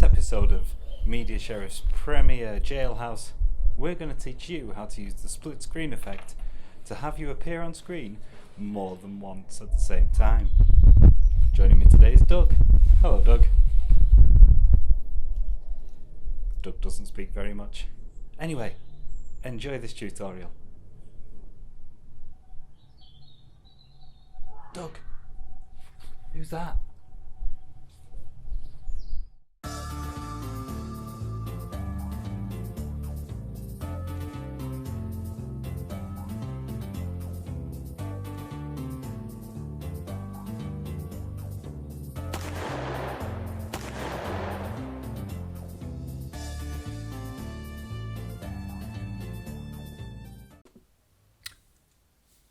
episode of Media Sheriff's Premiere Jailhouse, we're going to teach you how to use the split screen effect to have you appear on screen more than once at the same time. Joining me today is Doug. Hello, Doug. Doug doesn't speak very much. Anyway, enjoy this tutorial. Doug, who's that?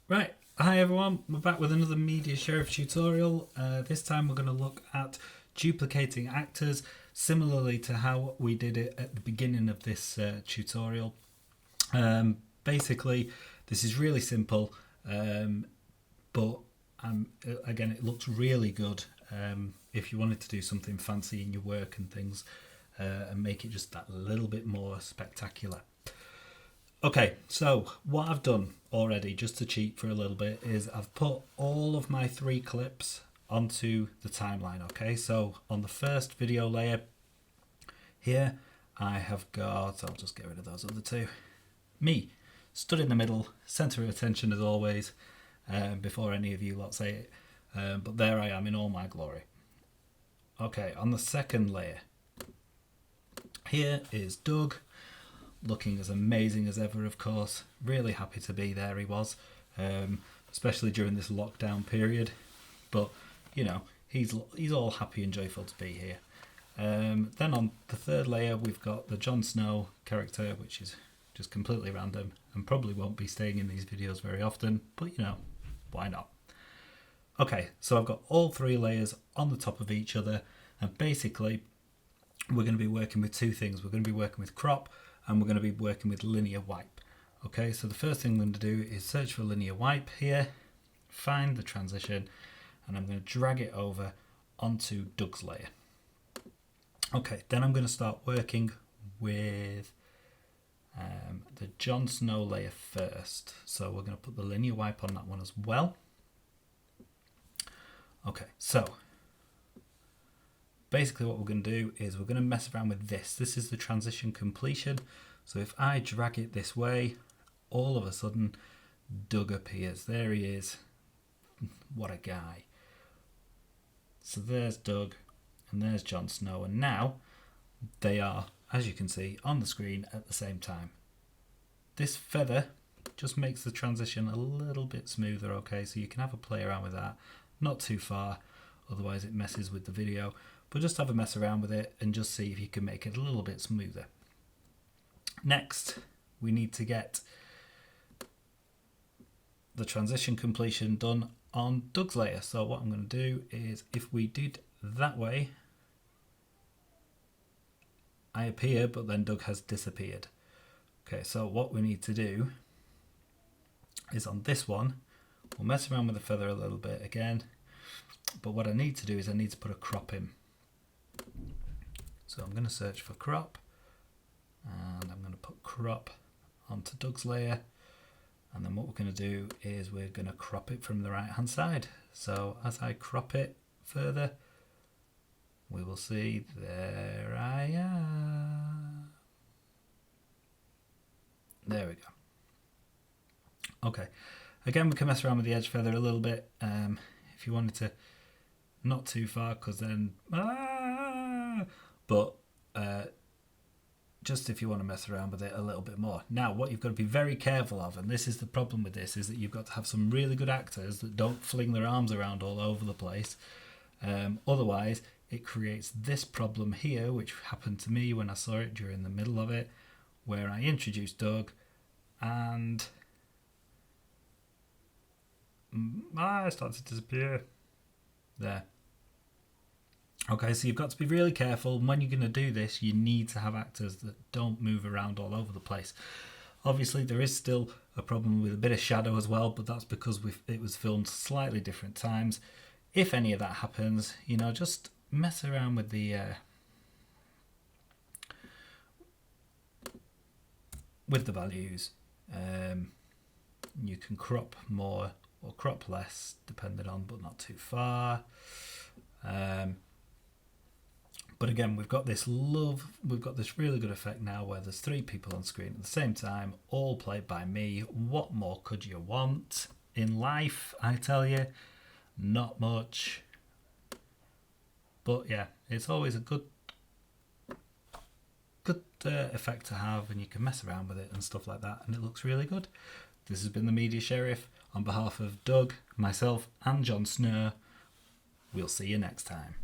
Right, hi everyone, we're back with another Media Sheriff tutorial. This time we're going to look at duplicating actors, similarly to how we did it at the beginning of this tutorial. Basically, this is really simple, but again, it looks really good if you wanted to do something fancy in your work and things and make it just that little bit more spectacular. Okay, so what I've done already, just to cheat for a little bit, is I've put all of my 3 clips onto the timeline. Okay, so on the first video layer here, I have got, I'll just get rid of those other 2, me, stood in the middle, centre of attention as always, before any of you lot say it, but there I am in all my glory. Okay, on the second layer, here is Doug, looking as amazing as ever, of course. Really happy to be there, he was, especially during this lockdown period. But, you know, he's all happy and joyful to be here. Then on the third layer, we've got the Jon Snow character, which is just completely random and probably won't be staying in these videos very often, but, you know, why not? Okay, so I've got all 3 layers on the top of each other, and basically we're going to be working with 2 things. We're going to be working with crop, and we're going to be working with linear wipe. Okay, so the first thing I'm going to do is search for linear wipe here, find the transition, and I'm going to drag it over onto Doug's layer. Okay, then I'm going to start working with the Jon Snow layer first. So we're going to put the linear wipe on that one as well. Okay, so basically what we're going to do is we're going to mess around with this. This is the transition completion. So if I drag it this way, all of a sudden Doug appears. There he is. What a guy. So there's Doug and there's Jon Snow. And now they are, as you can see, on the screen at the same time. This feather just makes the transition a little bit smoother. Okay, so you can have a play around with that. Not too far, otherwise it messes with the video. But just have a mess around with it and just see if you can make it a little bit smoother. Next, we need to get the transition completion done on Doug's layer. So what I'm going to do is, if we did that way, I appear, but then Doug has disappeared. Okay, so what we need to do is on this one, we'll mess around with the feather a little bit again. But what I need to do is I need to put a crop in. So I'm going to search for crop, and I'm going to put crop onto Doug's layer, and then what we're going to do is we're going to crop it from the right hand side. So as I crop it further, we will see there I am. There we go. Okay, again we can mess around with the edge feather a little bit if you wanted to, not too far, because then but just if you want to mess around with it a little bit more. Now what you've got to be very careful of, and this is the problem with this, is that you've got to have some really good actors that don't fling their arms around all over the place. Otherwise it creates this problem here, which happened to me when I saw it during the middle of it, where I introduced Doug and I started to disappear there. Okay, so you've got to be really careful. When you're going to do this, you need to have actors that don't move around all over the place. Obviously, there is still a problem with a bit of shadow as well, but that's because it was filmed slightly different times. If any of that happens, you know, just mess around with the with the values. You can crop more or crop less, depending on, but not too far. But again, we've got this really good effect now where there's 3 people on screen at the same time, all played by me. What more could you want in life, I tell you? Not much. But yeah, it's always a good effect to have, and you can mess around with it and stuff like that, and it looks really good. This has been the Media Sheriff. On behalf of Doug, myself, and Jon Snur, we'll see you next time.